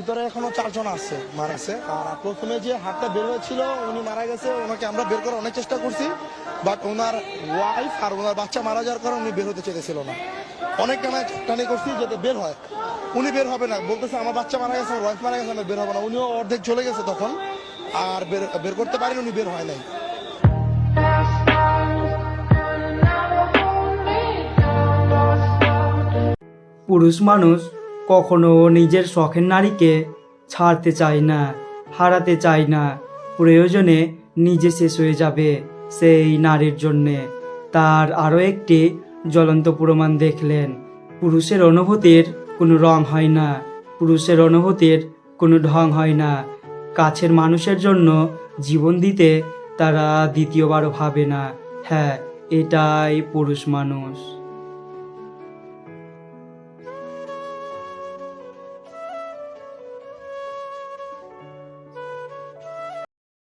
ভিতরে এখনো 4 জন আছে মারা গেছে। আর প্রথমে যে হাতটা বের হয়েছিল উনি মারা গেছে, ওনাকে আমরা বের করার অনেক চেষ্টা করছি, বাট ওনার ওয়াইফ আর ওনার বাচ্চা মারা যাওয়ার কারণে উনি বের হতে চেয়েছিল না। অনেক টানাটানি করছি যাতে বের হয়, উনি বের হবে না, বলতেছে আমার বাচ্চা মারা গেছে, আমার ওয়াইফ মারা গেছে, আমি বের হবে না। উনিও অর্ধেক চলে গেছে তখন, আর বের করতে পারেন, উনি বের হয় নাই। পুরুষ মানুষ কখনো নিজের শখের নারীকে ছাড়তে চায় না, হারাতে চায় না। প্রয়োজনে নিজে শেষ হয়ে যাবে সেই নারীর জন্যে। তার আরও একটি জ্বলন্ত প্রমাণ দেখলেন, পুরুষের অনুভূতির কোনো রং হয় না, পুরুষের অনুভূতির কোনো ঢং হয় না। কাছের মানুষের জন্য জীবন দিতে তারা দ্বিতীয়বারও ভাবে না। হ্যাঁ, এটাই পুরুষ মানুষ।